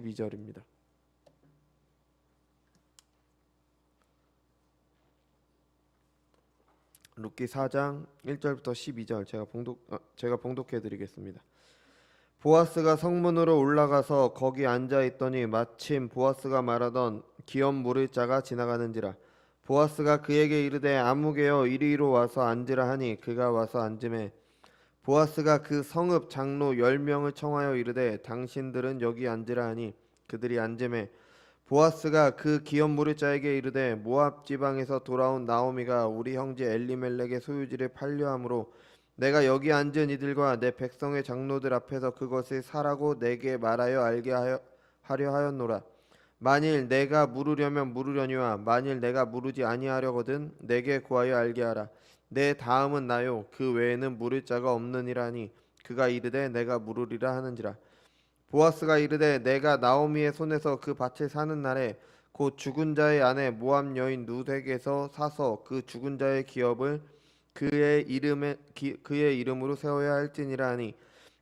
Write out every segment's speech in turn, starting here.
12절입니다. 룻기 4장 1절부터 12절 제가 봉독해 드리겠습니다. 보아스가 성문으로 올라가서 거기 앉아 있더니 마침 보아스가 말하던 기업 물을 자가 지나가는지라. 보아스가 그에게 이르되 아무개여 이리로 와서 앉으라 하니 그가 와서 앉으매 보아스가 그 성읍 장로 10명을 청하여 이르되 당신들은 여기 앉으라 하니 그들이 앉으매 보아스가 그 기업 물을 자에게 이르되 모압 지방에서 돌아온 나오미가 우리 형제 엘리멜렉의 소유지를 팔려 함으로 내가 여기 앉은 이들과 내 백성의 장로들 앞에서 그것을 사라고 내게 말하여 알게 하려 하였노라. 만일 내가 물으려면 물으려니와 만일 내가 물으지 아니하려거든 내게 구하여 알게 하라. 내 다음은 나요 그 외에는 물을 자가 없느니라니 그가 이르되 내가 물으리라 하는지라. 보아스가 이르되 내가 나오미의 손에서 그 밭을 사는 날에 곧 죽은 자의 아내 모압 여인 룻에게서 사서 그 죽은 자의 기업을 그의 이름으로 세워야 할지니라 하니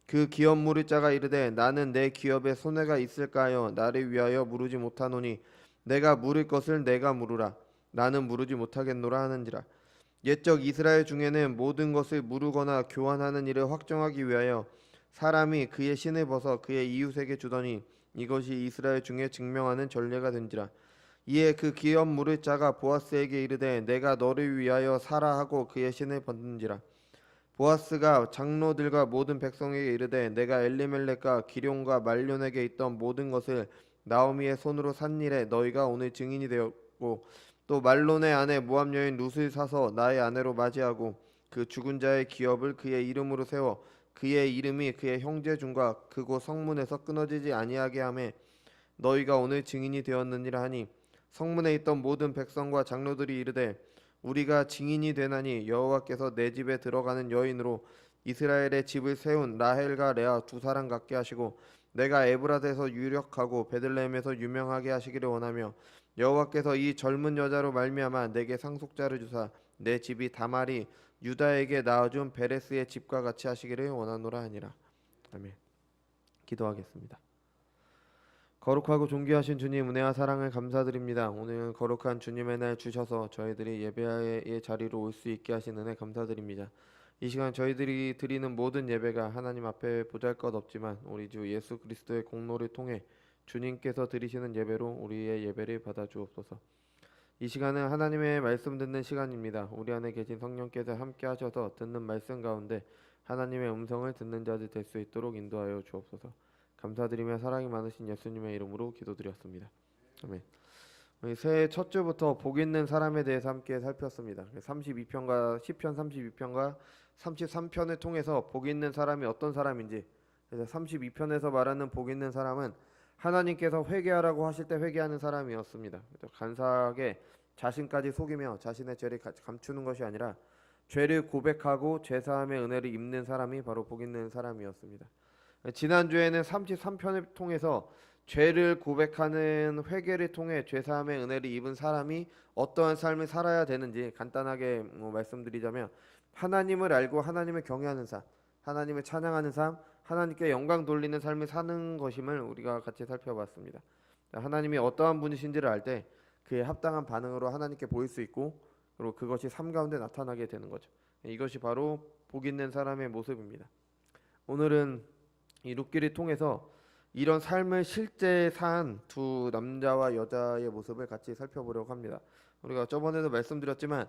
그 기업 물을 자가 이르되 나는 내 기업에 손해가 있을까요 나를 위하여 물으지 못하노니 내가 물을 것을 내가 물으라. 나는 물으지 못하겠노라 하는지라. 옛적 이스라엘 중에는 모든 것을 물으거나 교환하는 일을 확정하기 위하여 사람이 그의 신을 벗어 그의 이웃에게 주더니 이것이 이스라엘 중에 증명하는 전례가 된지라. 이에 그 기업 물을 자가 보아스에게 이르되 내가 너를 위하여 사라 하고 그의 신을 벗는지라. 보아스가 장로들과 모든 백성에게 이르되 내가 엘리멜렉과 기럯과 말론에게 있던 모든 것을 나오미의 손으로 산 일에 너희가 오늘 증인이 되었고 또 말론의 아내 모압 여인 룻을 사서 나의 아내로 맞이하고 그 죽은 자의 기업을 그의 이름으로 세워 그의 이름이 그의 형제 중과 그곳 성문에서 끊어지지 아니하게 하매 너희가 오늘 증인이 되었느니라 하니 성문에 있던 모든 백성과 장로들이 이르되 우리가 증인이 되나니 여호와께서 내 집에 들어가는 여인으로 이스라엘의 집을 세운 라헬과 레아 두 사람 같게 하시고 내가 에브라드에서 유력하고 베들레헴에서 유명하게 하시기를 원하며 여호와께서 이 젊은 여자로 말미암아 내게 상속자를 주사 내 집이 다말이 유다에게 낳아준 베레스의 집과 같이 하시기를 원하노라 하니라. 아멘. 기도하겠습니다. 거룩하고 존귀하신 주님 은혜와 사랑을 감사드립니다. 오늘 거룩한 주님의 날 주셔서 저희들이 예배의 자리로 올 수 있게 하신 은혜 감사드립니다. 이 시간 저희들이 드리는 모든 예배가 하나님 앞에 보잘것없지만 우리 주 예수 그리스도의 공로를 통해 주님께서 드리시는 예배로 우리의 예배를 받아주옵소서. 이 시간은 하나님의 말씀 듣는 시간입니다. 우리 안에 계신 성령께서 함께 하셔서 듣는 말씀 가운데 하나님의 음성을 듣는 자들 될 수 있도록 인도하여 주옵소서. 감사드리며 사랑이 많으신 예수님의 이름으로 기도드렸습니다. 아멘. 새해 첫 주부터 복 있는 사람에 대해서 함께 살폈습니다. 32편과 시편 32편과 33편을 통해서 복 있는 사람이 어떤 사람인지, 그래서 32편에서 말하는 복 있는 사람은 하나님께서 회개하라고 하실 때 회개하는 사람이었습니다. 간사하게 자신까지 속이며 자신의 죄를 감추는 것이 아니라 죄를 고백하고 죄사함의 은혜를 입는 사람이 바로 복 있는 사람이었습니다. 지난주에는 33편을 통해서 죄를 고백하는 회개를 통해 죄사함의 은혜를 입은 사람이 어떠한 삶을 살아야 되는지 간단하게 말씀드리자면 하나님을 알고 하나님을 경외하는 삶, 하나님을 찬양하는 삶, 하나님께 영광 돌리는 삶을 사는 것임을 우리가 같이 살펴봤습니다. 하나님이 어떠한 분이신지를 알 때 그에 합당한 반응으로 하나님께 보일 수 있고 그리고 그것이 삶 가운데 나타나게 되는 거죠. 이것이 바로 복 있는 사람의 모습입니다. 오늘은 이 룻기를 통해서 이런 삶을 실제 산 두 남자와 여자의 모습을 같이 살펴보려고 합니다. 우리가 저번에도 말씀드렸지만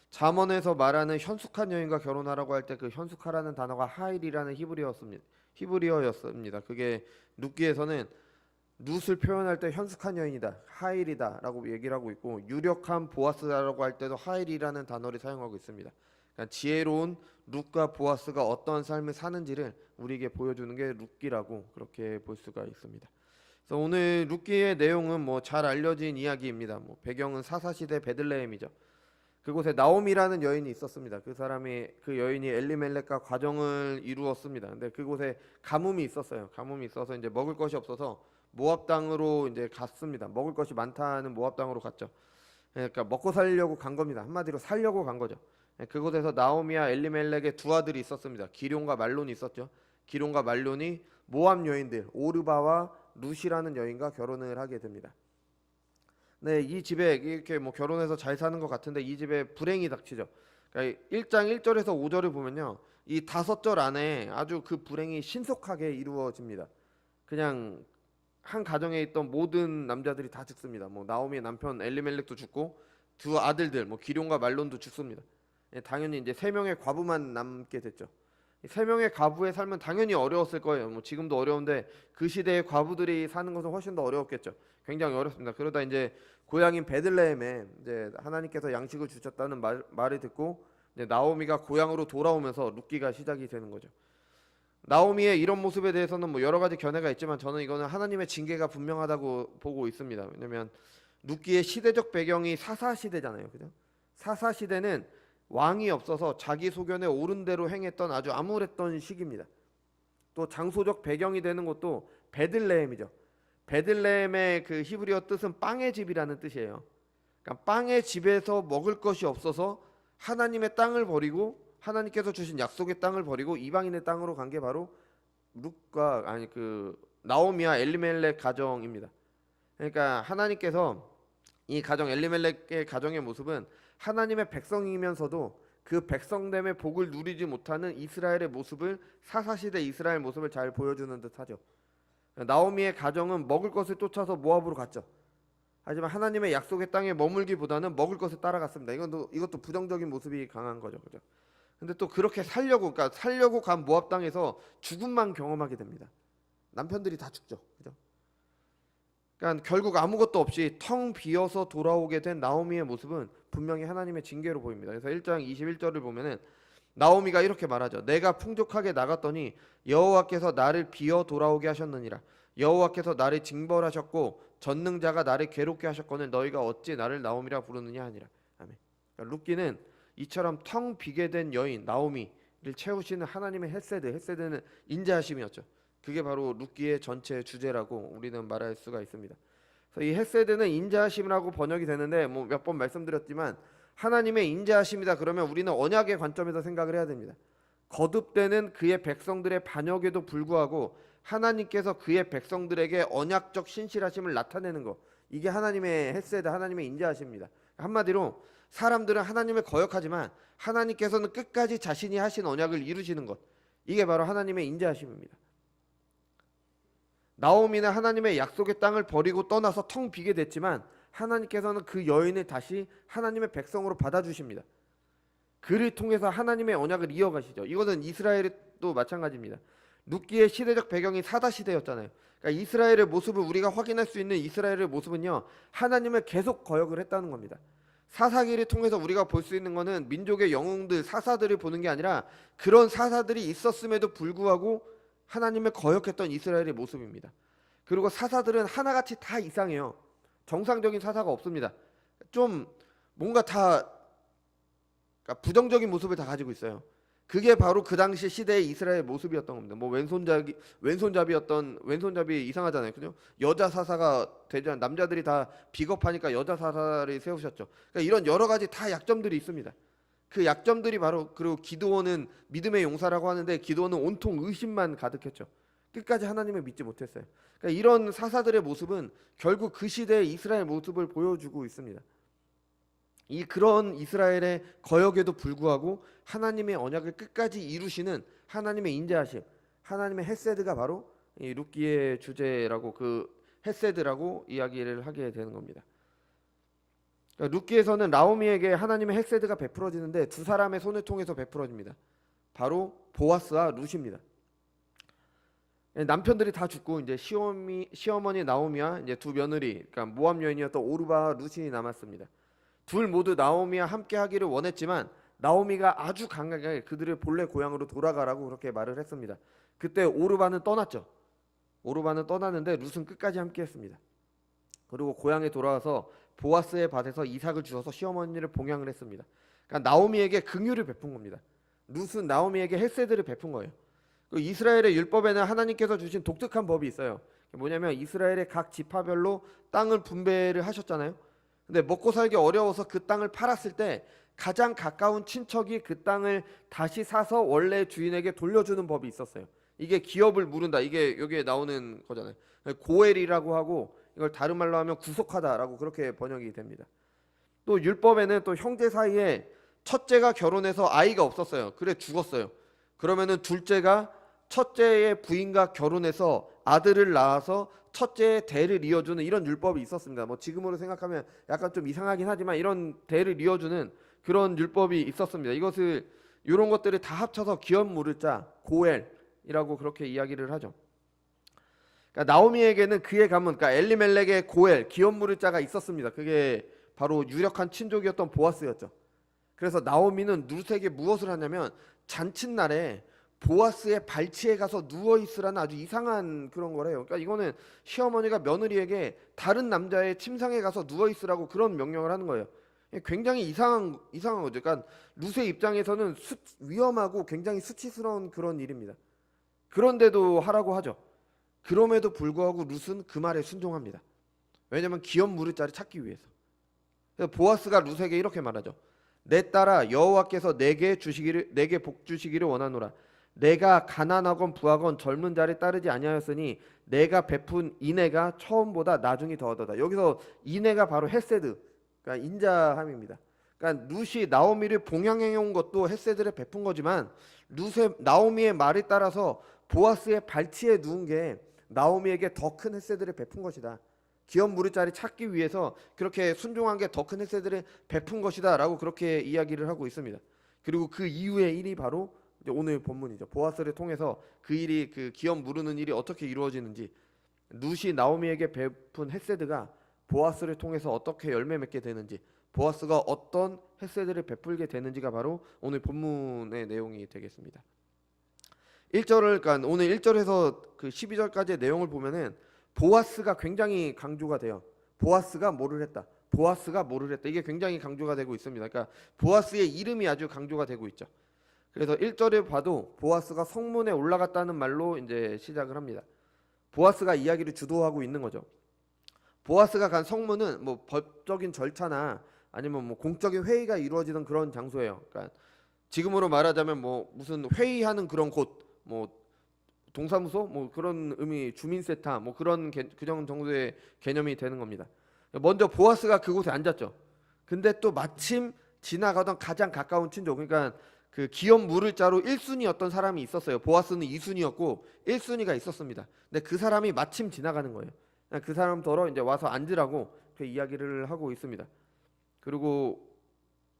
잠언에서 말하는 현숙한 여인과 결혼하라고 할 때 그 현숙하라는 단어가 하일이라는 히브리어였습니다. 그게 룻기에서는 룻을 표현할 때 현숙한 여인이다, 하일이다라고 얘기를 하고 있고 유력한 보아스라고 할 때도 하일이라는 단어를 사용하고 있습니다. 그러니까 지혜로운 룻과 보아스가 어떤 삶을 사는지를 우리에게 보여주는 게 룻기라고 그렇게 볼 수가 있습니다. 그래서 오늘 룻기의 내용은 잘 알려진 이야기입니다. 배경은 사사시대 베들레헴이죠. 그곳에 나오미라는 여인이 있었습니다. 그 여인이 엘리멜렉과 과정을 이루었습니다. 근데 그곳에 가뭄이 있었어요. 가뭄이 있어서 이제 먹을 것이 없어서 모압 땅으로 이제 갔습니다. 먹을 것이 많다는 모압 땅으로 갔죠. 그러니까 먹고 살려고 간 겁니다. 한마디로 살려고 간 거죠. 그곳에서 나오미와 엘리멜렉의 두 아들이 있었습니다. 기럯과 말론이 있었죠. 기럯과 말론이 모압 여인들 오르바와 룻이라는 여인과 결혼을 하게 됩니다. 네, 이 집에 이렇게 뭐 결혼해서 잘 사는 것 같은데 이 집에 불행이 닥치죠. 그러니까 1장 1절에서 5절을 보면요, 이 5절 안에 아주 그 불행이 신속하게 이루어집니다. 그냥 한 가정에 있던 모든 남자들이 다 죽습니다. 뭐 나오미의 남편 엘리멜렉도 죽고 두 아들들 뭐 기럯과 말론도 죽습니다. 예, 당연히 이제 세 명의 과부만 남게 됐죠. 이 세 명의 과부의 삶은 당연히 어려웠을 거예요. 뭐 지금도 어려운데 그 시대의 과부들이 사는 것은 훨씬 더 어려웠겠죠. 굉장히 어렵습니다. 그러다 이제 고향인 베들레헴에 이제 하나님께서 양식을 주셨다는 말을 듣고 이제 나오미가 고향으로 돌아오면서 룻기가 시작이 되는 거죠. 나오미의 이런 모습에 대해서는 뭐 여러 가지 견해가 있지만 저는 이거는 하나님의 징계가 분명하다고 보고 있습니다. 왜냐하면 룻기의 시대적 배경이 사사 시대잖아요, 그죠? 사사 시대는 왕이 없어서 자기 소견에 옳은 대로 행했던 아주 암울했던 시기입니다. 또 장소적 배경이 되는 것도 베들레헴이죠. 베들레헴의 그 히브리어 뜻은 빵의 집이라는 뜻이에요. 그러니까 빵의 집에서 먹을 것이 없어서 하나님의 땅을 버리고 하나님께서 주신 약속의 땅을 버리고 이방인의 땅으로 간 게 바로 룻과 아니 그 나오미와 엘리멜렉 가정입니다. 그러니까 하나님께서 이 가정 엘리멜렉의 가정의 모습은 하나님의 백성이면서도 그 백성됨의 복을 누리지 못하는 이스라엘의 모습을 사사시대 이스라엘 모습을 잘 보여주는 듯하죠. 나오미의 가정은 먹을 것을 쫓아서 모압으로 갔죠. 하지만 하나님의 약속의 땅에 머물기보다는 먹을 것을 따라갔습니다. 이것도 부정적인 모습이 강한 거죠, 그죠? 근데 또 그렇게 그러니까 살려고 간 모압 땅에서 죽음만 경험하게 됩니다. 남편들이 다 죽죠, 그죠? 그러니까 결국 아무것도 없이 텅 비어서 돌아오게 된 나오미의 모습은 분명히 하나님의 징계로 보입니다. 그래서 1장 21절을 보면은 나오미가 이렇게 말하죠. 내가 풍족하게 나갔더니 여호와께서 나를 비어 돌아오게 하셨느니라. 여호와께서 나를 징벌하셨고 전능자가 나를 괴롭게 하셨거늘 너희가 어찌 나를 나오미라 부르느냐 하니라. 아멘. 그러니까 룻기는 이처럼 텅 비게 된 여인 나오미를 채우시는 하나님의 헤세드는 인자하심이었죠. 그게 바로 룻기의 전체 주제라고 우리는 말할 수가 있습니다. 그래서 이 헤세드는 인자하심이라고 번역이 되는데 뭐 몇 번 말씀드렸지만 하나님의 인자하심이다 그러면 우리는 언약의 관점에서 생각을 해야 됩니다. 거듭되는 그의 백성들의 반역에도 불구하고 하나님께서 그의 백성들에게 언약적 신실하심을 나타내는 것, 이게 하나님의 헤세드, 하나님의 인자하심입니다. 한마디로 사람들은 하나님을 거역하지만 하나님께서는 끝까지 자신이 하신 언약을 이루시는 것, 이게 바로 하나님의 인자하심입니다. 나오미는 하나님의 약속의 땅을 버리고 떠나서 텅 비게 됐지만 하나님께서는 그 여인을 다시 하나님의 백성으로 받아주십니다. 그를 통해서 하나님의 언약을 이어가시죠. 이것은 이스라엘도 마찬가지입니다. 룻기의 시대적 배경이 사다 시대였잖아요. 그러니까 이스라엘의 모습을 우리가 확인할 수 있는 이스라엘의 모습은요, 하나님을 계속 거역을 했다는 겁니다. 사사기를 통해서 우리가 볼 수 있는 것은 민족의 영웅들, 사사들을 보는 게 아니라 그런 사사들이 있었음에도 불구하고 하나님을 거역했던 이스라엘의 모습입니다. 그리고 사사들은 하나같이 다 이상해요. 정상적인 사사가 없습니다. 좀 뭔가 다 그러니까 부정적인 모습을 다 가지고 있어요. 그게 바로 그 당시 시대의 이스라엘 모습이었던 겁니다. 뭐 왼손잡이 이상하잖아요, 그죠? 여자 사사가 되지 않 남자들이 다 비겁하니까 여자 사사를 세우셨죠. 그러니까 이런 여러 가지 다 약점들이 있습니다. 그 약점들이 바로 그리고 기드온은 믿음의 용사라고 하는데 기드온은 온통 의심만 가득했죠. 끝까지 하나님을 믿지 못했어요. 그러니까 이런 사사들의 모습은 결국 그 시대의 이스라엘 모습을 보여주고 있습니다. 그런 이스라엘의 거역에도 불구하고 하나님의 언약을 끝까지 이루시는 하나님의 인자하심, 하나님의 헤세드가 바로 이 룻기의 주제라고 그 헤세드라고 이야기를 하게 되는 겁니다. 그러니까 룻기에서는 나오미에게 하나님의 헤세드가 베풀어지는데 두 사람의 손을 통해서 베풀어집니다. 바로 보아스와 룻입니다. 남편들이 다 죽고 이제 시어머니 나오미와 이제 두 며느리, 그러니까 모압 여인이었던 오르바와 룻이 남았습니다. 둘 모두 나오미와 함께 하기를 원했지만 나오미가 아주 강하게 그들의 본래 고향으로 돌아가라고 그렇게 말을 했습니다. 그때 오르바는 떠났죠. 오르바는 떠났는데 룻은 끝까지 함께 했습니다. 그리고 고향에 돌아와서 보아스의 밭에서 이삭을 주어서 시어머니를 봉양을 했습니다. 그러니까 나오미에게 긍휼을 베푼 겁니다. 룻은 나오미에게 헤세드를 베푼 거예요. 이스라엘의 율법에는 하나님께서 주신 독특한 법이 있어요. 뭐냐면 이스라엘의 각 지파별로 땅을 분배를 하셨잖아요. 근데 먹고 살기 어려워서 그 땅을 팔았을 때 가장 가까운 친척이 그 땅을 다시 사서 원래 주인에게 돌려주는 법이 있었어요. 이게 기업을 무른다. 이게 여기에 나오는 거잖아요. 고엘이라고 하고 이걸 다른 말로 하면 구속하다라고 그렇게 번역이 됩니다. 또 율법에는 또 형제 사이에 첫째가 결혼해서 아이가 없었어요. 그래 죽었어요. 그러면은 둘째가 첫째의 부인과 결혼해서 아들을 낳아서 첫째의 대를 이어주는 이런 율법이 있었습니다. 뭐 지금으로 생각하면 약간 좀 이상하긴 하지만 이런 대를 이어주는 그런 율법이 있었습니다. 이것을 이런 것들을 다 합쳐서 기업 물을 자 고엘이라고 그렇게 이야기를 하죠. 그러니까 나오미에게는 그의 가문, 그러니까 엘리멜렉의 고엘 기업 물을 자가 있었습니다. 그게 바로 유력한 친족이었던 보아스였죠. 그래서 나오미는 룻에게 무엇을 하냐면 잔칫날에 보아스의 발치에 가서 누워 있으라는 아주 이상한 그런 거래요. 그러니까 이거는 시어머니가 며느리에게 다른 남자의 침상에 가서 누워 있으라고 그런 명령을 하는 거예요. 굉장히 이상한 거죠. 그러니까 룻의 입장에서는 위험하고 굉장히 수치스러운 그런 일입니다. 그런데도 하라고 하죠. 그럼에도 불구하고 룻은 그 말에 순종합니다. 왜냐하면 기업 물을 자를 찾기 위해서. 그래서 보아스가 룻에게 이렇게 말하죠. 내 딸아 여호와께서 내게 복 주시기를 원하노라. 내가 가난하건 부하건 젊은 자를 따르지 아니하였으니 내가 베푼 인애가 처음보다 나중이 더하도다. 여기서 인애가 바로 헤세드, 그러니까 인자함입니다. 그러니까 룻이 나오미를 봉양해 온 것도 헤세드를 베푼 거지만 나오미의 말에 따라서 보아스의 발치에 누운 게 나오미에게 더 큰 헤세드를 베푼 것이다. 기업 물을 자리 찾기 위해서 그렇게 순종한 게 더 큰 헤세드를 베푼 것이다라고 그렇게 이야기를 하고 있습니다. 그리고 그 이후의 일이 바로 오늘 본문이죠. 보아스를 통해서 그 일이 그 기업 무르는 일이 어떻게 이루어지는지, 룻이 나오미에게 베푼 헤세드가 보아스를 통해서 어떻게 열매 맺게 되는지, 보아스가 어떤 헤세드를 베풀게 되는지가 바로 오늘 본문의 내용이 되겠습니다. 1절을 그러니까 오늘 1절에서 그 12절까지의 내용을 보면은 보아스가 굉장히 강조가 돼요. 보아스가 뭐를 했다. 보아스가 뭐를 했다. 이게 굉장히 강조가 되고 있습니다. 그러니까 보아스의 이름이 아주 강조가 되고 있죠. 그래서 1절에 봐도 보아스가 성문에 올라갔다는 말로 이제 시작을 합니다. 보아스가 이야기를 주도하고 있는 거죠. 보아스가 간 성문은 뭐 법적인 절차나 아니면 뭐 공적인 회의가 이루어지던 그런 장소예요. 그러니까 지금으로 말하자면 뭐 무슨 회의하는 그런 곳, 뭐 동사무소, 뭐 그런 의미, 주민센터, 뭐 그런 그 정도의 개념이 되는 겁니다. 먼저 보아스가 그곳에 앉았죠. 근데 또 마침 지나가던 가장 가까운 친족, 그러니까 그 기업 물을 자로 1순위였던 사람이 있었어요. 보아스는 2순위였고 1순위가 있었습니다. 근데 그 사람이 마침 지나가는 거예요. 그 사람 더러 이제 와서 앉으라고 그 이야기를 하고 있습니다. 그리고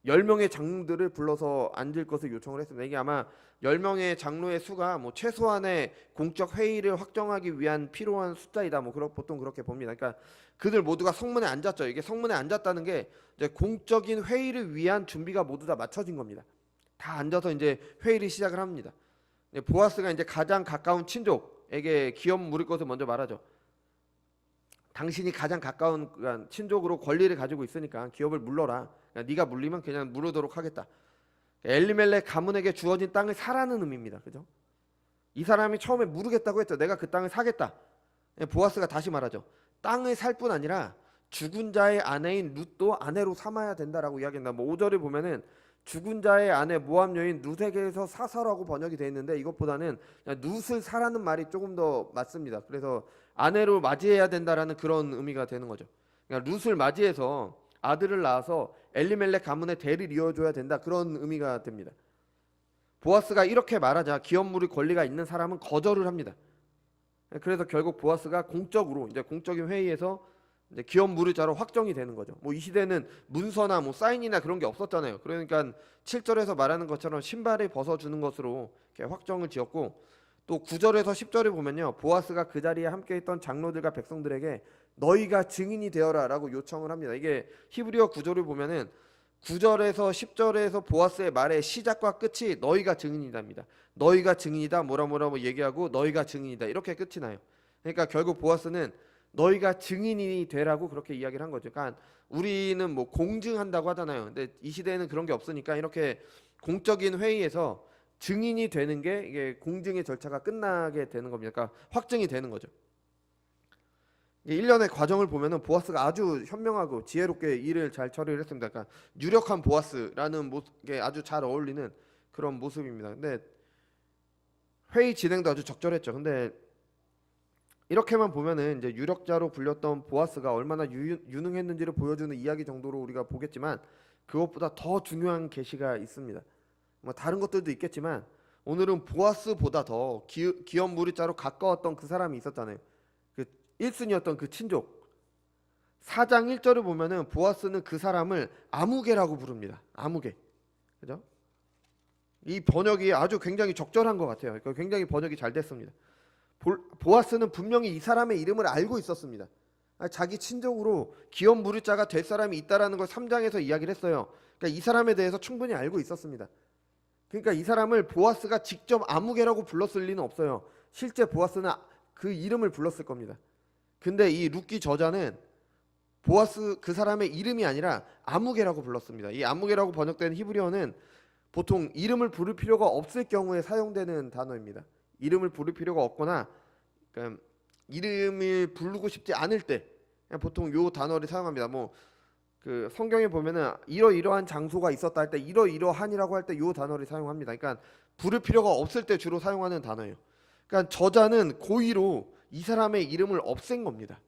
10명의 장로들을 불러서 앉을 것을 요청을 했습니다. 이게 아마 10명의 장로의 수가 뭐 최소한의 공적 회의를 확정하기 위한 필요한 숫자이다. 뭐 보통 그렇게 봅니다. 그러니까 그들 모두가 성문에 앉았죠. 이게 성문에 앉았다는 게 이제 공적인 회의를 위한 준비가 모두 다 맞춰진 겁니다. 다 앉아서 이제 회의를 시작을 합니다. 보아스가 이제 가장 가까운 친족에게 기업 물을 것을 먼저 말하죠. 당신이 가장 가까운 친족으로 권리를 가지고 있으니까 기업을 물러라. 네가 물리면 그냥 물르도록 하겠다. 엘리멜렉 가문에게 주어진 땅을 사라는 의미입니다. 그죠? 이 사람이 처음에 물으겠다고 했죠. 내가 그 땅을 사겠다. 보아스가 다시 말하죠. 땅을 살 뿐 아니라 죽은 자의 아내인 룻도 아내로 삼아야 된다라고 이야기한다. 뭐 5절을 보면은 죽은 자의 아내 모압 여인 룻에게서 사서라고 번역이 되어 있는데 이것보다는 룻을 사라는 말이 조금 더 맞습니다. 그래서 아내로 맞이해야 된다라는 그런 의미가 되는 거죠. 그러니까 룻을 맞이해서 아들을 낳아서 엘리멜렉 가문의 대를 이어줘야 된다. 그런 의미가 됩니다. 보아스가 이렇게 말하자 기업 물을 권리가 있는 사람은 거절을 합니다. 그래서 결국 보아스가 공적으로 이제 공적인 회의에서 이제 기업 물을 자로 확정이 되는 거죠. 뭐 이 시대는 문서나 뭐 사인이나 그런 게 없었잖아요. 그러니까 7절에서 말하는 것처럼 신발을 벗어주는 것으로 이렇게 확정을 지었고, 또 9절에서 10절에 보면요, 보아스가 그 자리에 함께했던 장로들과 백성들에게 너희가 증인이 되어라라고 요청을 합니다. 이게 히브리어 구절을 보면은 9절에서 10절에서 보아스의 말의 시작과 끝이 너희가 증인이다입니다. 너희가 증인이다 뭐라 얘기하고 너희가 증인이다 이렇게 끝이 나요. 그러니까 결국 보아스는 너희가 증인이 되라고 그렇게 이야기를 한 거죠. 그러니까 우리는 뭐 공증한다고 하잖아요. 근데 이 시대에는 그런 게 없으니까 이렇게 공적인 회의에서 증인이 되는 게 이게 공증의 절차가 끝나게 되는 겁니다. 그러니까 확증이 되는 거죠. 일련의 과정을 보면은 보아스가 아주 현명하고 지혜롭게 일을 잘 처리를 했습니다. 그러니까 유력한 보아스라는 게 아주 잘 어울리는 그런 모습입니다. 근데 회의 진행도 아주 적절했죠. 근데 이렇게만 보면은 이제 유력자로 불렸던 보아스가 얼마나 유능했는지를 보여주는 이야기 정도로 우리가 보겠지만, 그것보다 더 중요한 계시가 있습니다. 뭐 다른 것들도 있겠지만 오늘은 보아스보다 더 기업 무리자로 가까웠던 그 사람이 있었잖아요. 그 1순위였던 그 친족. 4장 1절을 보면은 보아스는 그 사람을 아무개라고 부릅니다. 아무개. 그죠? 이 번역이 아주 굉장히 적절한 것 같아요. 굉장히 번역이 잘 됐습니다. 보아스는 분명히 이 사람의 이름을 알고 있었습니다. 자기 친족으로 기업 무리자가 될 사람이 있다라는 걸 3장에서 이야기를 했어요. 그러니까 이 사람에 대해서 충분히 알고 있었습니다. 그러니까 이 사람을 보아스가 직접 아무개라고 불렀을 리는 없어요. 실제 보아스는 그 이름을 불렀을 겁니다. 근데 이 룻기 저자는 보아스 그 사람의 이름이 아니라 아무개라고 불렀습니다. 이 아무개라고 번역된 히브리어는 보통 이름을 부를 필요가 없을 경우에 사용되는 단어입니다. 이름을 부를 필요가 없거나, 그러니까 이름을 부르고 싶지 않을 때 그냥 보통 요 단어를 사용합니다. 뭐 그 성경에 보면은 이러이러한 장소가 있었다 할 때 이러이러한이라고 할 때 요 단어를 사용합니다. 그러니까 부를 필요가 없을 때 주로 사용하는 단어예요. 그러니까 저자는 고의로 이 사람의 이름을 없앤 겁니다.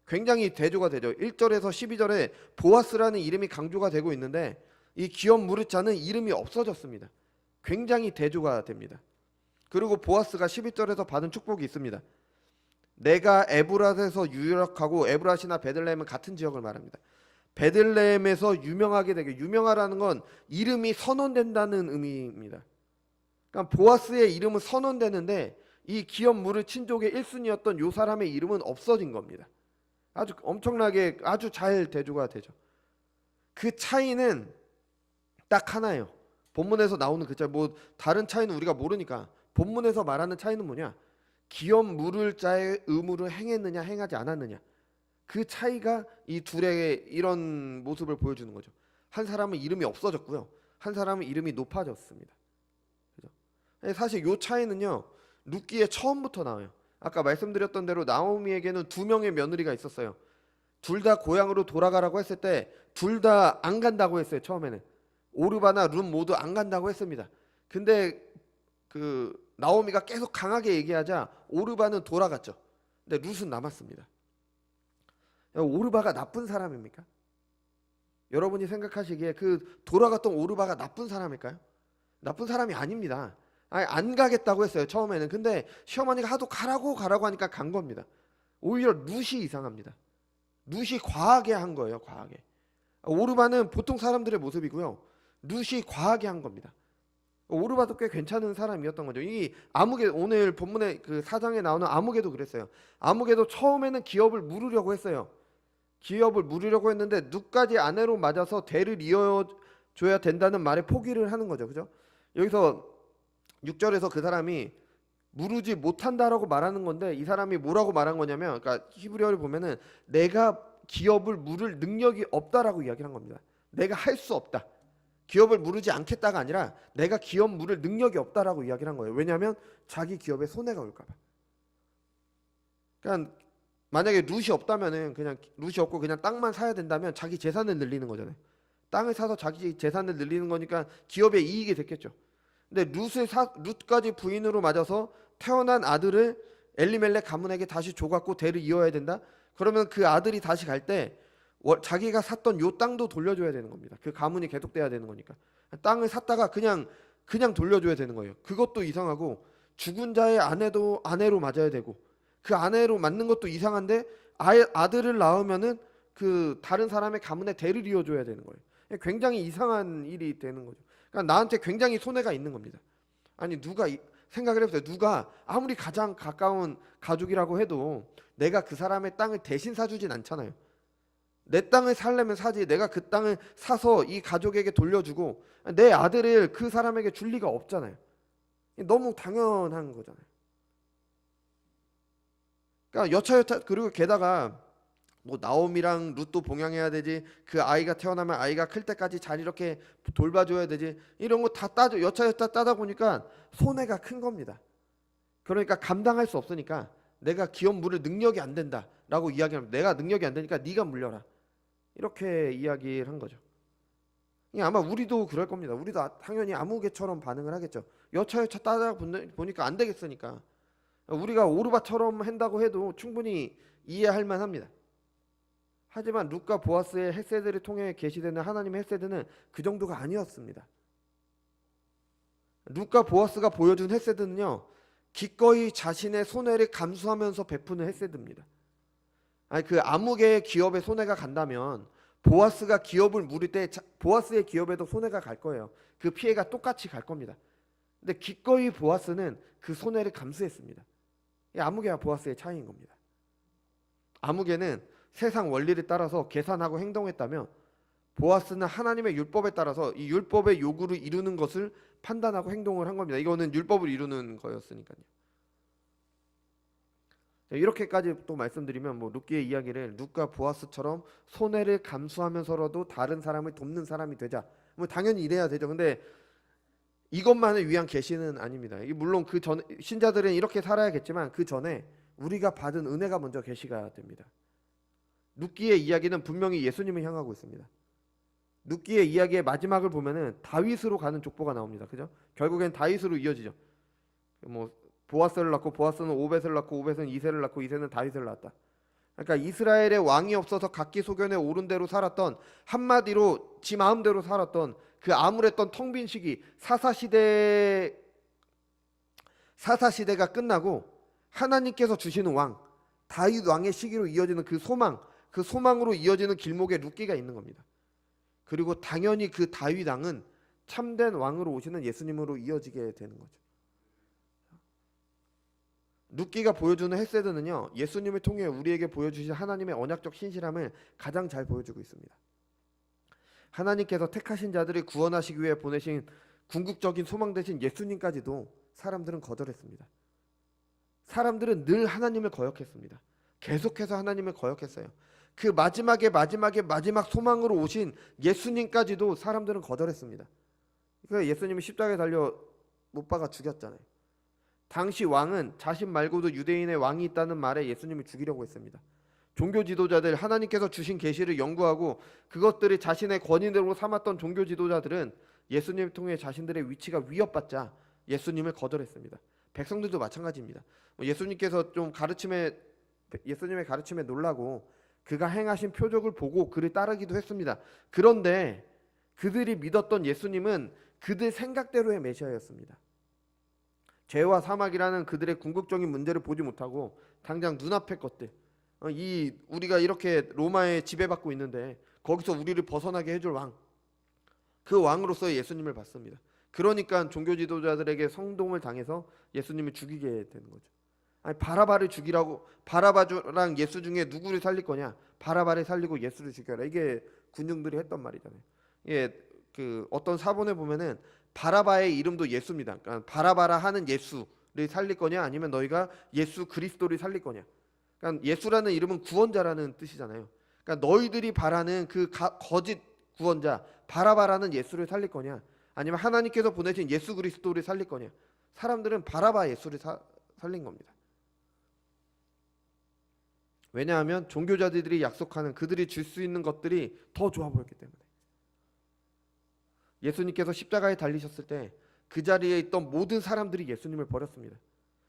굉장히 대조가 되죠. 1절에서 12절에 보아스라는 이름이 강조가 되고 있는데 이 기업 무리자는 이름이 없어졌습니다. 굉장히 대조가 됩니다. 그리고 보아스가 11절에서 받은 축복이 있습니다. 내가 에브랏에서 유력하고, 에브랏이나 베들레헴은 같은 지역을 말합니다. 베들레헴에서 유명하게 되게, 유명하라는 건 이름이 선언된다는 의미입니다. 그러니까 보아스의 이름은 선언되는데 이 기업 무리 친족의 1순위였던 요 사람의 이름은 없어진 겁니다. 아주 엄청나게 아주 잘 대조가 되죠. 그 차이는 딱 하나예요. 본문에서 나오는 그 차이, 뭐 다른 차이는 우리가 모르니까 본문에서 말하는 차이는 뭐냐? 기업 물을 자의 의무를 행했느냐 행하지 않았느냐. 그 차이가 이 둘의 이런 모습을 보여주는 거죠. 한 사람은 이름이 없어졌고요, 한 사람은 이름이 높아졌습니다. 그죠? 사실 이 차이는요 룻기에 처음부터 나와요. 아까 말씀드렸던 대로 나오미에게는 2명의 며느리가 있었어요. 둘 다 고향으로 돌아가라고 했을 때 둘 다 안 간다고 했어요. 처음에는 오르바나 룻 모두 안 간다고 했습니다. 근데 그 나오미가 계속 강하게 얘기하자 오르바는 돌아갔죠. 근데 룻은 남았습니다. 오르바가 나쁜 사람입니까? 여러분이 생각하시기에 그 돌아갔던 오르바가 나쁜 사람일까요? 나쁜 사람이 아닙니다. 아니, 안 가겠다고 했어요 처음에는. 근데 시어머니가 하도 가라고 하니까 간 겁니다. 오히려 룻이 이상합니다. 룻이 과하게 한 거예요. 과하게. 오르바는 보통 사람들의 모습이고요, 룻이 과하게 한 겁니다. 오르바도 꽤 괜찮은 사람이었던 거죠. 이 아무개, 오늘 본문에 그 4장에 나오는 아무개도 그랬어요. 아무개도 처음에는 기업을 물으려고 했어요. 기업을 물으려고 했는데 룻까지 아내로 맞아서 대를 이어줘야 된다는 말에 포기를 하는 거죠. 그죠? 여기서 6절에서 그 사람이 무르지 못한다라고 말하는 건데, 이 사람이 뭐라고 말한 거냐면, 그러니까 히브리어를 보면은 내가 기업을 물을 능력이 없다라고 이야기를 한 겁니다. 내가 할 수 없다. 기업을 무르지 않겠다가 아니라 내가 기업 물을 능력이 없다라고 이야기를 한 거예요. 왜냐하면 자기 기업에 손해가 올까봐. 그러니까 만약에 룻이 없다면은, 그냥 룻이 없고 그냥 땅만 사야 된다면 자기 재산을 늘리는 거잖아요. 땅을 사서 자기 재산을 늘리는 거니까 기업에 이익이 됐겠죠. 근데 룻까지 부인으로 맞아서 태어난 아들을 엘리멜렉 가문에게 다시 줘갖고 대를 이어야 된다. 그러면 그 아들이 다시 갈 때 자기가 샀던 요 땅도 돌려줘야 되는 겁니다. 그 가문이 계속돼야 되는 거니까. 땅을 샀다가 그냥 돌려줘야 되는 거예요. 그것도 이상하고, 죽은 자의 아내로 맞아야 되고, 그 아내로 맞는 것도 이상한데 아들을 낳으면은 그 다른 사람의 가문에 대를 이어줘야 되는 거예요. 굉장히 이상한 일이 되는 거죠. 그러니까 나한테 굉장히 손해가 있는 겁니다. 아니, 누가 생각을 해보세요. 누가 아무리 가장 가까운 가족이라고 해도 내가 그 사람의 땅을 대신 사주진 않잖아요. 내 땅을 살려면 사지, 내가 그 땅을 사서 이 가족에게 돌려주고 내 아들을 그 사람에게 줄 리가 없잖아요. 너무 당연한 거잖아요. 그러니까 여차여차, 그리고 게다가 뭐 나옴이랑 룻도 봉양해야 되지, 그 아이가 태어나면 아이가 클 때까지 잘 이렇게 돌봐줘야 되지, 이런 거 다 여차여차 따다 보니까 손해가 큰 겁니다. 그러니까 감당할 수 없으니까 내가 기업 물을 능력이 안 된다라고 이야기하면, 내가 능력이 안 되니까 네가 물려라, 이렇게 이야기를 한 거죠. 아마 우리도 그럴 겁니다. 우리도 당연히 아무개처럼 반응을 하겠죠. 여차여차 따다 보니까 안 되겠으니까 우리가 오르바처럼 한다고 해도 충분히 이해할 만합니다. 하지만 룻과 보아스의 헤세드를 통해 계시되는 하나님의 헤세드는 그 정도가 아니었습니다. 룻과 보아스가 보여준 헤세드는요, 기꺼이 자신의 손해를 감수하면서 베푸는 헤세드입니다. 아니, 그 아무개의 기업에 손해가 간다면 보아스가 기업을 물을 때 보아스의 기업에도 손해가 갈 거예요. 그 피해가 똑같이 갈 겁니다. 근데 기꺼이 보아스는 그 손해를 감수했습니다. 이 아무개와 보아스의 차이인 겁니다. 아무개는 세상 원리를 따라서 계산하고 행동했다면 보아스는 하나님의 율법에 따라서 이 율법의 요구를 이루는 것을 판단하고 행동을 한 겁니다. 이거는 율법을 이루는 거였으니까요. 이렇게까지 또 말씀드리면 룻기의 이야기를 룻과 보아스처럼 손해를 감수하면서라도 다른 사람을 돕는 사람이 되자. 당연히 이래야 되죠. 근데 이것만을 위한 계시는 아닙니다. 물론 그 전 신자들은 이렇게 살아야겠지만 그 전에 우리가 받은 은혜가 먼저 계시가 됩니다. 룻기의 이야기는 분명히 예수님을 향하고 있습니다. 룻기의 이야기의 마지막을 보면은 다윗으로 가는 족보가 나옵니다. 그죠? 결국엔 다윗으로 이어지죠. 보아스를 낳고 보아스는 오벳을 낳고 오벳은 이새를 낳고 이새는 다윗을 낳았다. 그러니까 이스라엘의 왕이 없어서 각기 소견에 오른 대로 살았던, 한마디로 지 마음대로 살았던 그 암울했던 텅 빈 시기, 사사시대가 끝나고 하나님께서 주시는 왕, 다윗 왕의 시기로 이어지는 그 소망으로 이어지는 길목에 룻기가 있는 겁니다. 그리고 당연히 그 다윗 왕은 참된 왕으로 오시는 예수님으로 이어지게 되는 거죠. 룻기가 보여주는 헤세드는요, 예수님을 통해 우리에게 보여주신 하나님의 언약적 신실함을 가장 잘 보여주고 있습니다. 하나님께서 택하신 자들을 구원하시기 위해 보내신 궁극적인 소망 되신 예수님까지도 사람들은 거절했습니다. 사람들은 늘 하나님을 거역했습니다. 계속해서 하나님을 거역했어요. 그 마지막 소망으로 오신 예수님까지도 사람들은 거절했습니다. 그래서 예수님이 십자가에 달려 못 박아 죽였잖아요. 당시 왕은 자신 말고도 유대인의 왕이 있다는 말에 예수님을 죽이려고 했습니다. 종교 지도자들, 하나님께서 주신 계시를 연구하고 그것들을 자신의 권위대로 삼았던 종교 지도자들은 예수님을 통해 자신들의 위치가 위협받자 예수님을 거절했습니다. 백성들도 마찬가지입니다. 예수님께서 예수님의 가르침에 놀라고 그가 행하신 표적을 보고 그를 따르기도 했습니다. 그런데 그들이 믿었던 예수님은 그들 생각대로의 메시아였습니다. 죄와 사막이라는 그들의 궁극적인 문제를 보지 못하고 당장 눈앞의 것들, 우리가 이렇게 로마에 지배받고 있는데 거기서 우리를 벗어나게 해줄 왕, 그 왕으로서의 예수님을 봤습니다. 그러니까 종교 지도자들에게 성동을 당해서 예수님을 죽이게 되는 거죠. 아니, 바라바를 죽이라고, 바라바랑 예수 중에 누구를 살릴 거냐? 바라바를 살리고 예수를 죽여라. 이게 군중들이 했던 말이잖아요. 그 어떤 사본에 보면은 바라바의 이름도 예수입니다. 그러니까 바라바라 하는 예수를 살릴 거냐, 아니면 너희가 예수 그리스도를 살릴 거냐. 그러니까 예수라는 이름은 구원자라는 뜻이잖아요. 그러니까 너희들이 바라는 그 거짓 구원자 바라바라는 예수를 살릴 거냐, 아니면 하나님께서 보내신 예수 그리스도를 살릴 거냐. 사람들은 바라바 예수를 살린 겁니다. 왜냐하면 종교자들이 약속하는, 그들이 줄 수 있는 것들이 더 좋아 보였기 때문에. 예수님께서 십자가에 달리셨을 때 그 자리에 있던 모든 사람들이 예수님을 버렸습니다.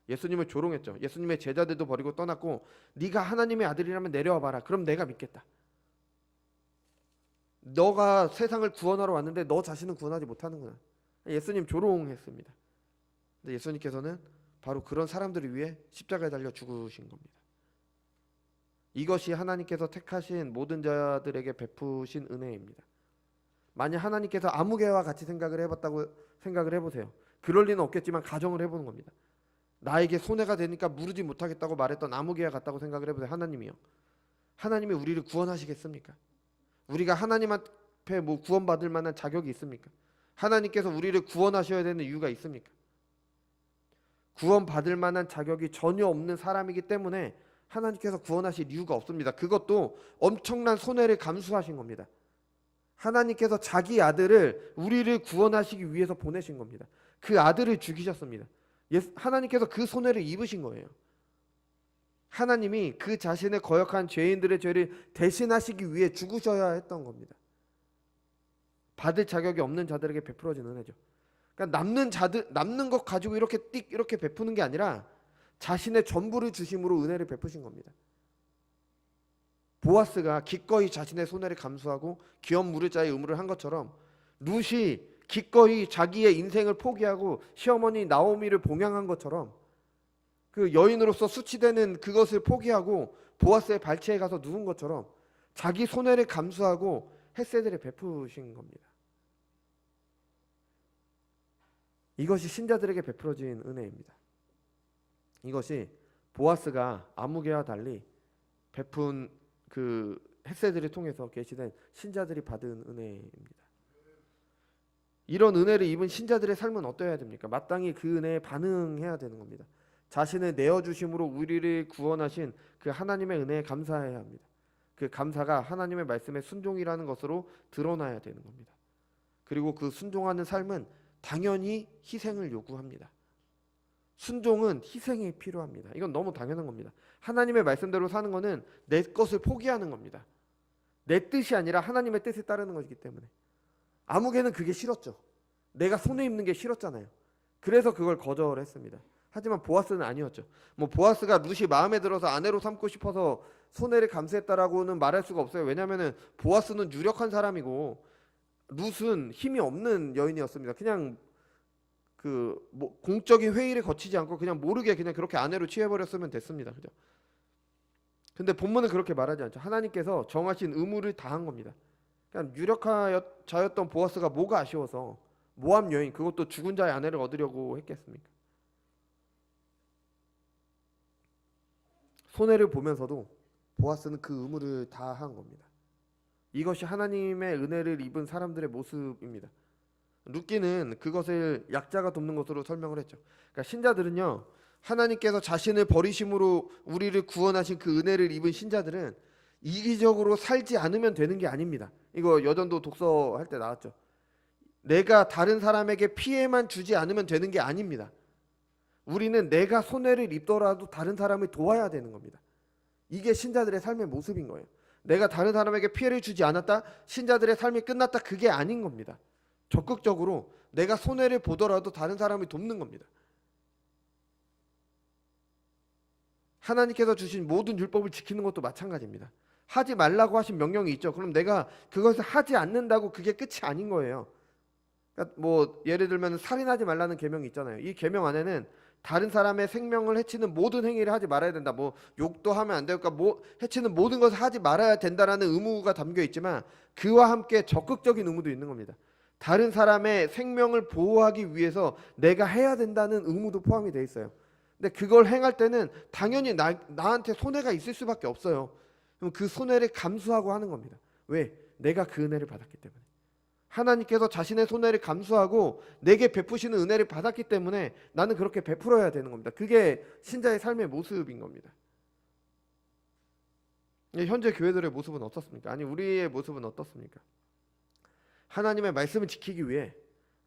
예수님을 조롱했죠. 예수님의 제자들도 버리고 떠났고, 네가 하나님의 아들이라면 내려와 봐라. 그럼 내가 믿겠다. 너가 세상을 구원하러 왔는데 너 자신은 구원하지 못하는구나. 예수님 조롱했습니다. 근데 예수님께서는 바로 그런 사람들을 위해 십자가에 달려 죽으신 겁니다. 이것이 하나님께서 택하신 모든 자들에게 베푸신 은혜입니다. 만약 하나님께서 아무개와 같이 생각을 해보세요. 그럴 리는 없겠지만 가정을 해보는 겁니다. 나에게 손해가 되니까 무르지 못하겠다고 말했던 아무개와 같다고 생각을 해보세요. 하나님이요, 하나님이 우리를 구원하시겠습니까? 우리가 하나님 앞에 구원받을 만한 자격이 있습니까? 하나님께서 우리를 구원하셔야 되는 이유가 있습니까? 구원받을 만한 자격이 전혀 없는 사람이기 때문에 하나님께서 구원하실 이유가 없습니다. 그것도 엄청난 손해를 감수하신 겁니다. 하나님께서 자기 아들을 우리를 구원하시기 위해서 보내신 겁니다. 그 아들을 죽이셨습니다. 하나님께서 그 손해를 입으신 거예요. 하나님이 그 자신의 거역한 죄인들의 죄를 대신하시기 위해 죽으셔야 했던 겁니다. 받을 자격이 없는 자들에게 베풀어진 은혜죠. 그러니까 남는 것 가지고 이렇게 베푸는 게 아니라 자신의 전부를 주심으로 은혜를 베푸신 겁니다. 보아스가 기꺼이 자신의 손해를 감수하고 기업 무르자의 의무를 한 것처럼 룻이 기꺼이 자기의 인생을 포기하고 시어머니 나오미를 봉양한 것처럼 그 여인으로서 수치되는 그것을 포기하고 보아스의 발치에 가서 누운 것처럼 자기 손해를 감수하고 헤세드를 베푸신 겁니다. 이것이 신자들에게 베풀어진 은혜입니다. 이것이 보아스가 아무개와 달리 베푼 그 헤세드를 통해서 계시된 신자들이 받은 은혜입니다. 이런 은혜를 입은 신자들의 삶은 어떠해야 됩니까? 마땅히 그 은혜에 반응해야 되는 겁니다. 자신을 내어주심으로 우리를 구원하신 그 하나님의 은혜에 감사해야 합니다. 그 감사가 하나님의 말씀에 순종이라는 것으로 드러나야 되는 겁니다. 그리고 그 순종하는 삶은 당연히 희생을 요구합니다. 순종은 희생이 필요합니다. 이건 너무 당연한 겁니다. 하나님의 말씀대로 사는 것은 내 것을 포기하는 겁니다. 내 뜻이 아니라 하나님의 뜻에 따르는 것이기 때문에. 아무개는 그게 싫었죠. 내가 손해 입는 게 싫었잖아요. 그래서 그걸 거절했습니다. 하지만 보아스는 아니었죠. 보아스가 룻이 마음에 들어서 아내로 삼고 싶어서 손해를 감수했다라고는 말할 수가 없어요. 왜냐하면 보아스는 유력한 사람이고 룻은 힘이 없는 여인이었습니다. 그냥 공적인 회의를 거치지 않고 그냥 모르게 그냥 그렇게 아내로 취해버렸으면 됐습니다. 그죠? 근데 본문은 그렇게 말하지 않죠. 하나님께서 정하신 의무를 다한 겁니다. 그러니까 유력자였던 보아스가 뭐가 아쉬워서 모압 여인, 그것도 죽은 자의 아내를 얻으려고 했겠습니까? 손해를 보면서도 보아스는 그 의무를 다한 겁니다. 이것이 하나님의 은혜를 입은 사람들의 모습입니다. 룻기는 그것을 약자가 돕는 것으로 설명을 했죠. 그러니까 신자들은요, 하나님께서 자신을 버리심으로 우리를 구원하신 그 은혜를 입은 신자들은 이기적으로 살지 않으면 되는 게 아닙니다. 이거 여전도 독서할 때 나왔죠. 내가 다른 사람에게 피해만 주지 않으면 되는 게 아닙니다. 우리는 내가 손해를 입더라도 다른 사람을 도와야 되는 겁니다. 이게 신자들의 삶의 모습인 거예요. 내가 다른 사람에게 피해를 주지 않았다, 신자들의 삶이 끝났다, 그게 아닌 겁니다. 적극적으로 내가 손해를 보더라도 다른 사람을 돕는 겁니다. 하나님께서 주신 모든 율법을 지키는 것도 마찬가지입니다. 하지 말라고 하신 명령이 있죠. 그럼 내가 그것을 하지 않는다고 그게 끝이 아닌 거예요. 그러니까 예를 들면 살인하지 말라는 계명이 있잖아요. 이 계명 안에는 다른 사람의 생명을 해치는 모든 행위를 하지 말아야 된다. 욕도 하면 안 되니까 해치는 모든 것을 하지 말아야 된다라는 의무가 담겨 있지만 그와 함께 적극적인 의무도 있는 겁니다. 다른 사람의 생명을 보호하기 위해서 내가 해야 된다는 의무도 포함이 돼 있어요. 근데 그걸 행할 때는 당연히 나한테 손해가 있을 수밖에 없어요. 그럼 그 손해를 감수하고 하는 겁니다. 왜? 내가 그 은혜를 받았기 때문에. 하나님께서 자신의 손해를 감수하고 내게 베푸시는 은혜를 받았기 때문에 나는 그렇게 베풀어야 되는 겁니다. 그게 신자의 삶의 모습인 겁니다. 현재 교회들의 모습은 어떻습니까? 아니, 우리의 모습은 어떻습니까? 하나님의 말씀을 지키기 위해,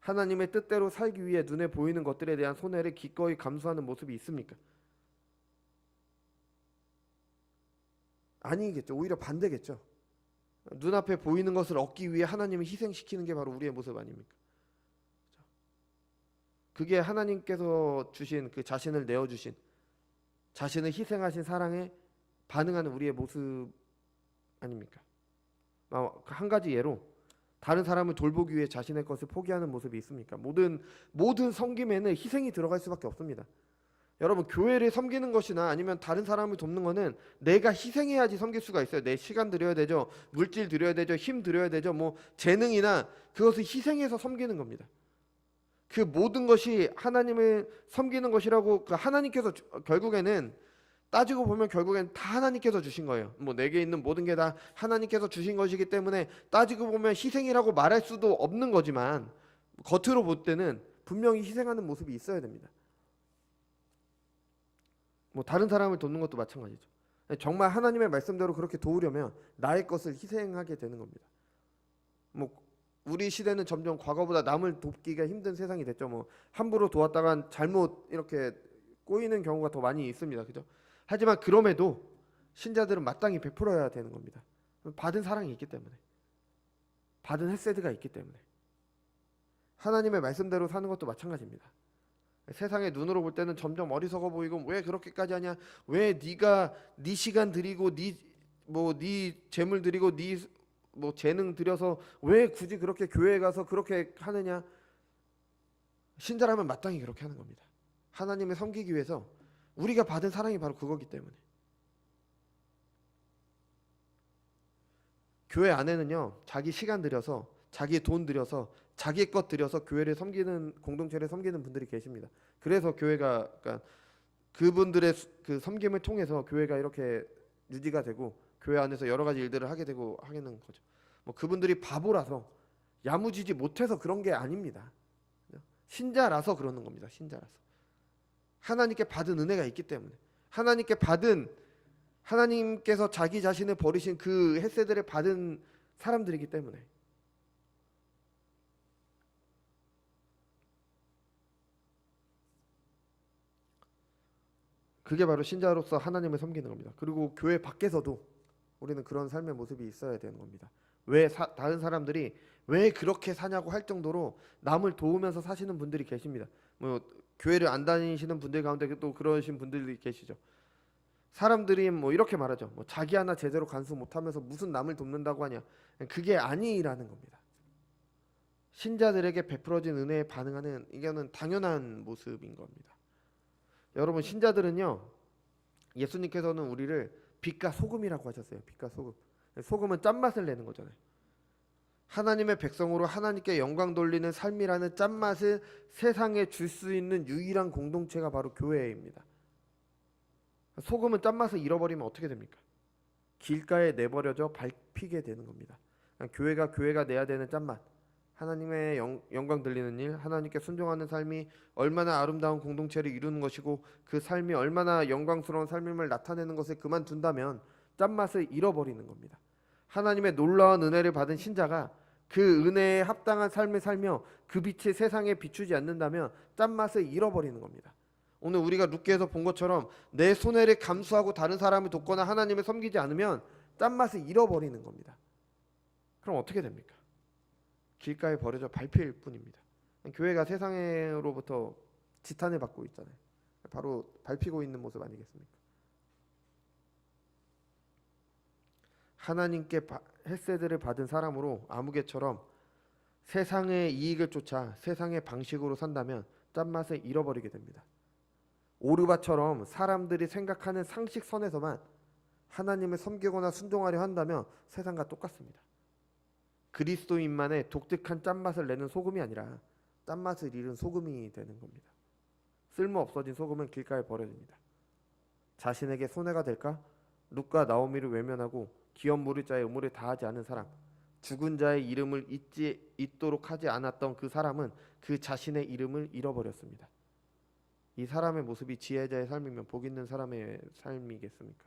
하나님의 뜻대로 살기 위해 눈에 보이는 것들에 대한 손해를 기꺼이 감수하는 모습이 있습니까? 아니겠죠. 오히려 반대겠죠. 눈앞에 보이는 것을 얻기 위해 하나님을 희생시키는 게 바로 우리의 모습 아닙니까? 그게 하나님께서 주신 그 자신을 내어주신, 자신을 희생하신 사랑에 반응하는 우리의 모습 아닙니까? 한 가지 예로, 다른 사람을 돌보기 위해 자신의 것을 포기하는 모습이 있습니까? 모든 섬김에는 희생이 들어갈 수밖에 없습니다. 여러분, 교회를 섬기는 것이나 아니면 다른 사람을 돕는 것은 내가 희생해야지 섬길 수가 있어요. 내 시간 드려야 되죠. 물질 드려야 되죠. 힘 드려야 되죠. 재능이나 그것을 희생해서 섬기는 겁니다. 그 모든 것이 하나님을 섬기는 것이라고, 하나님께서 결국에는 따지고 보면 결국엔 다 하나님께서 주신 거예요. 내게 있는 모든 게 다 하나님께서 주신 것이기 때문에 따지고 보면 희생이라고 말할 수도 없는 거지만 겉으로 볼 때는 분명히 희생하는 모습이 있어야 됩니다. 다른 사람을 돕는 것도 마찬가지죠. 정말 하나님의 말씀대로 그렇게 도우려면 나의 것을 희생하게 되는 겁니다. 우리 시대는 점점 과거보다 남을 돕기가 힘든 세상이 됐죠. 함부로 도왔다간 잘못 이렇게 꼬이는 경우가 더 많이 있습니다. 그죠? 하지만 그럼에도 신자들은 마땅히 베풀어야 되는 겁니다. 받은 사랑이 있기 때문에. 받은 헤세드가 있기 때문에. 하나님의 말씀대로 사는 것도 마찬가지입니다. 세상의 눈으로 볼 때는 점점 어리석어 보이고 왜 그렇게까지 하냐? 왜 네가 네 시간 들이고 네 재물 들이고 네 재능 들여서 왜 굳이 그렇게 교회에 가서 그렇게 하느냐? 신자라면 마땅히 그렇게 하는 겁니다. 하나님을 섬기기 위해서 우리가 받은 사랑이 바로 그거기 때문에. 교회 안에는요, 자기 시간 들여서, 자기 돈 들여서, 자기 것 들여서 교회를 섬기는, 공동체를 섬기는 분들이 계십니다. 그래서 교회가, 그러니까 그분들의 그 섬김을 통해서 교회가 이렇게 유지가 되고 교회 안에서 여러 가지 일들을 하게 되고 하는 거죠. 그분들이 바보라서 야무지지 못해서 그런 게 아닙니다. 신자라서 그러는 겁니다. 신자라서. 하나님께 받은 은혜가 있기 때문에. 하나님께서 자기 자신을 버리신 그 헤세드를 받은 사람들이기 때문에. 그게 바로 신자로서 하나님을 섬기는 겁니다. 그리고 교회 밖에서도 우리는 그런 삶의 모습이 있어야 되는 겁니다. 다른 사람들이 왜 그렇게 사냐고 할 정도로 남을 도우면서 사시는 분들이 계십니다. 교회를 안 다니시는 분들 가운데 또 그러신 분들이 계시죠. 사람들이 이렇게 말하죠. 자기 하나 제대로 간수 못하면서 무슨 남을 돕는다고 하냐. 그게 아니라는 겁니다. 신자들에게 베풀어진 은혜에 반응하는 이거는 당연한 모습인 겁니다. 여러분, 신자들은요, 예수님께서는 우리를 빛과 소금이라고 하셨어요. 빛과 소금. 소금은 짠맛을 내는 거잖아요. 하나님의 백성으로 하나님께 영광 돌리는 삶이라는 짠맛을 세상에 줄 수 있는 유일한 공동체가 바로 교회입니다. 소금은 짠맛을 잃어버리면 어떻게 됩니까? 길가에 내버려져 밟히게 되는 겁니다. 교회가 내야 되는 짠맛, 하나님의 영광 들리는 일, 하나님께 순종하는 삶이 얼마나 아름다운 공동체를 이루는 것이고 그 삶이 얼마나 영광스러운 삶임을 나타내는 것을 그만둔다면 짠맛을 잃어버리는 겁니다. 하나님의 놀라운 은혜를 받은 신자가 그 은혜에 합당한 삶을 살며 그 빛이 세상에 비추지 않는다면 짠맛을 잃어버리는 겁니다. 오늘 우리가 룻기에서 본 것처럼 내 손해를 감수하고 다른 사람을 돕거나 하나님을 섬기지 않으면 짠맛을 잃어버리는 겁니다. 그럼 어떻게 됩니까? 길가에 버려져 밟힐 뿐입니다. 교회가 세상으로부터 지탄을 받고 있잖아요. 바로 밟히고 있는 모습 아니겠습니까? 하나님께 헤세드를 받은 사람으로 아무개처럼 세상의 이익을 쫓아 세상의 방식으로 산다면 짠맛을 잃어버리게 됩니다. 오르바처럼 사람들이 생각하는 상식선에서만 하나님을 섬기거나 순종하려 한다면 세상과 똑같습니다. 그리스도인만의 독특한 짠맛을 내는 소금이 아니라 짠맛을 잃은 소금이 되는 겁니다. 쓸모 없어진 소금은 길가에 버려집니다. 자신에게 손해가 될까? 룻과 나오미를 외면하고 기업 물을 자의 의무를 다하지 않은 사람, 죽은 자의 이름을 잊도록 하지 않았던 그 사람은 그 자신의 이름을 잃어버렸습니다. 이 사람의 모습이 지혜자의 삶이면 복 있는 사람의 삶이겠습니까?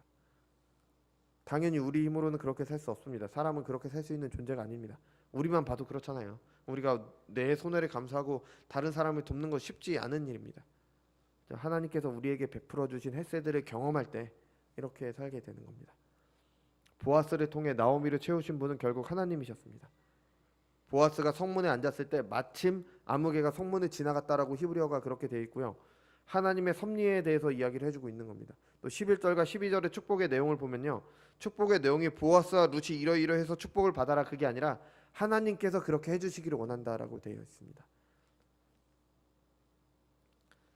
당연히 우리 힘으로는 그렇게 살 수 없습니다. 사람은 그렇게 살 수 있는 존재가 아닙니다. 우리만 봐도 그렇잖아요. 우리가 내 손해를 감수하고 다른 사람을 돕는 건 쉽지 않은 일입니다. 하나님께서 우리에게 베풀어 주신 헤세드를 경험할 때 이렇게 살게 되는 겁니다. 보아스를 통해 나오미를 채우신 분은 결국 하나님이셨습니다. 보아스가 성문에 앉았을 때 마침 아무개가 성문을 지나갔다라고 히브리어가 그렇게 되어 있고요. 하나님의 섭리에 대해서 이야기를 해주고 있는 겁니다. 또 11절과 12절의 축복의 내용을 보면요, 축복의 내용이 보아스와 룻이 이러이러해서 축복을 받아라 그게 아니라 하나님께서 그렇게 해주시기를 원한다라고 되어 있습니다.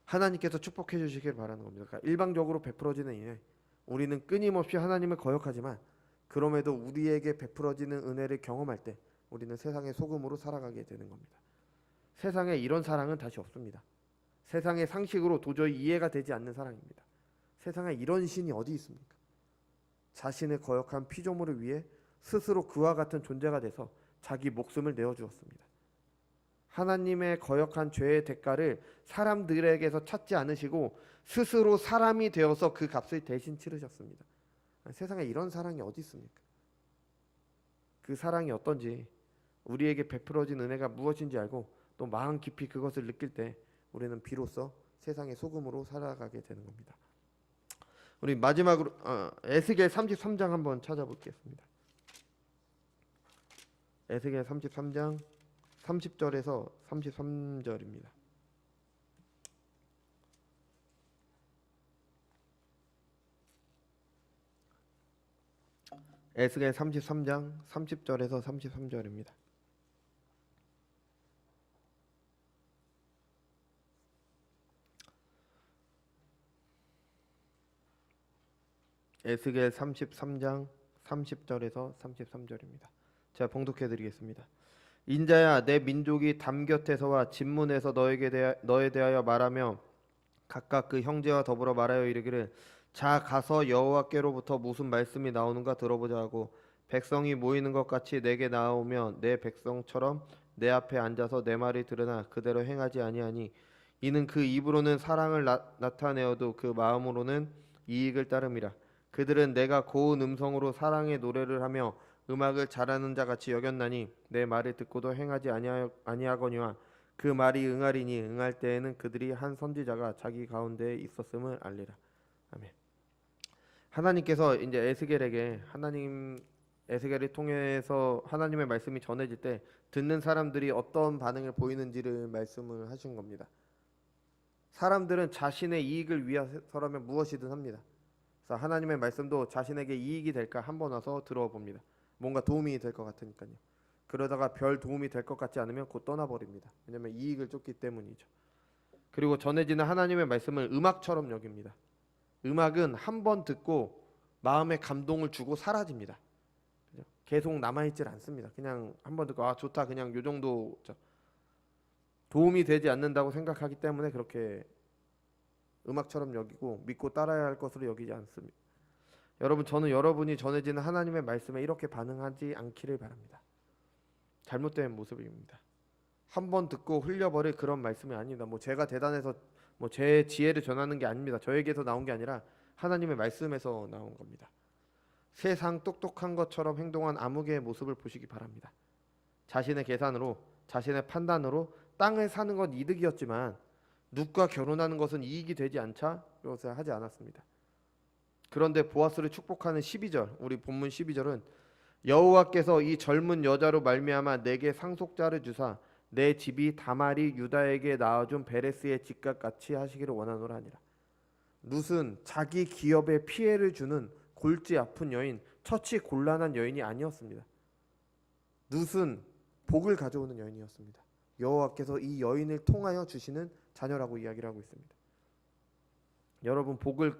하나님께서 축복해 주시길 바라는 겁니다. 그러니까 일방적으로 베풀어지는 은혜, 우리는 끊임없이 하나님을 거역하지만 그럼에도 우리에게 베풀어지는 은혜를 경험할 때 우리는 세상의 소금으로 살아가게 되는 겁니다. 세상에 이런 사랑은 다시 없습니다. 세상의 상식으로 도저히 이해가 되지 않는 사랑입니다. 세상에 이런 신이 어디 있습니까? 자신을 거역한 피조물을 위해 스스로 그와 같은 존재가 돼서 자기 목숨을 내어주었습니다. 하나님의 거역한 죄의 대가를 사람들에게서 찾지 않으시고 스스로 사람이 되어서 그 값을 대신 치르셨습니다. 세상에 이런 사랑이 어디 있습니까? 그 사랑이 어떤지, 우리에게 베풀어진 은혜가 무엇인지 알고 또 마음 깊이 그것을 느낄 때 우리는 비로소 세상의 소금으로 살아가게 되는 겁니다. 우리 마지막으로 에스겔 33장 한번 찾아보겠습니다. 에스겔 33장 30절에서 33절입니다. 에스겔 33장 30절에서 33절입니다. 에스겔 33장 30절에서 33절입니다. 제가 봉독해 드리겠습니다. 인자야, 내 민족이 담 곁에서와 진문에서 너에 대하여 말하며 각각 그 형제와 더불어 말하여 이르기를, 자 가서 여호와께로부터 무슨 말씀이 나오는가 들어보자 하고 백성이 모이는 것 같이 내게 나오며 내 백성처럼 내 앞에 앉아서 내 말을 들으나 그대로 행하지 아니하니 이는 그 입으로는 사랑을 나타내어도 그 마음으로는 이익을 따름이라. 그들은 내가 고운 음성으로 사랑의 노래를 하며 음악을 잘하는 자 같이 여겼나니 내 말을 듣고도 행하지 아니하거니와 그 말이 응하리니 응할 때에는 그들이 한 선지자가 자기 가운데에 있었음을 알리라. 아멘. 하나님께서 이제 에스겔을 통해서 하나님의 말씀이 전해질 때 듣는 사람들이 어떤 반응을 보이는지를 말씀을 하신 겁니다. 사람들은 자신의 이익을 위해서라면 무엇이든 합니다. 그래서 하나님의 말씀도 자신에게 이익이 될까 한번 와서 들어봅니다. 뭔가 도움이 될 것 같으니까요. 그러다가 별 도움이 될 것 같지 않으면 곧 떠나버립니다. 왜냐하면 이익을 쫓기 때문이죠. 그리고 전해지는 하나님의 말씀을 음악처럼 여깁니다. 음악은 한번 듣고 마음에 감동을 주고 사라집니다. 계속 남아있질 않습니다. 그냥 한번 듣고 아 좋다 그냥 요 정도 도움이 되지 않는다고 생각하기 때문에 그렇게 음악처럼 여기고 믿고 따라야 할 것으로 여기지 않습니다. 여러분, 저는 여러분이 전해지는 하나님의 말씀에 이렇게 반응하지 않기를 바랍니다. 잘못된 모습입니다. 한번 듣고 흘려버릴 그런 말씀이 아닙니다. 제가 대단해서 제 지혜를 전하는 게 아닙니다. 저에게서 나온 게 아니라 하나님의 말씀에서 나온 겁니다. 세상 똑똑한 것처럼 행동한 아무개의 모습을 보시기 바랍니다. 자신의 계산으로, 자신의 판단으로 땅을 사는 건 이득이었지만 룻과 결혼하는 것은 이익이 되지 않자 그것을 하지 않았습니다. 그런데 보아스를 축복하는 12절, 우리 본문 12절은 여호와께서 이 젊은 여자로 말미암아 내게 상속자를 주사 내 집이 다말이 유다에게 낳아준 베레스의 집과 같이 하시기를 원하노라 하니라. 룻은 자기 기업에 피해를 주는 골치 아픈 여인, 처치 곤란한 여인이 아니었습니다. 룻은 복을 가져오는 여인이었습니다. 여호와께서 이 여인을 통하여 주시는 자녀라고 이야기를 하고 있습니다. 여러분, 복을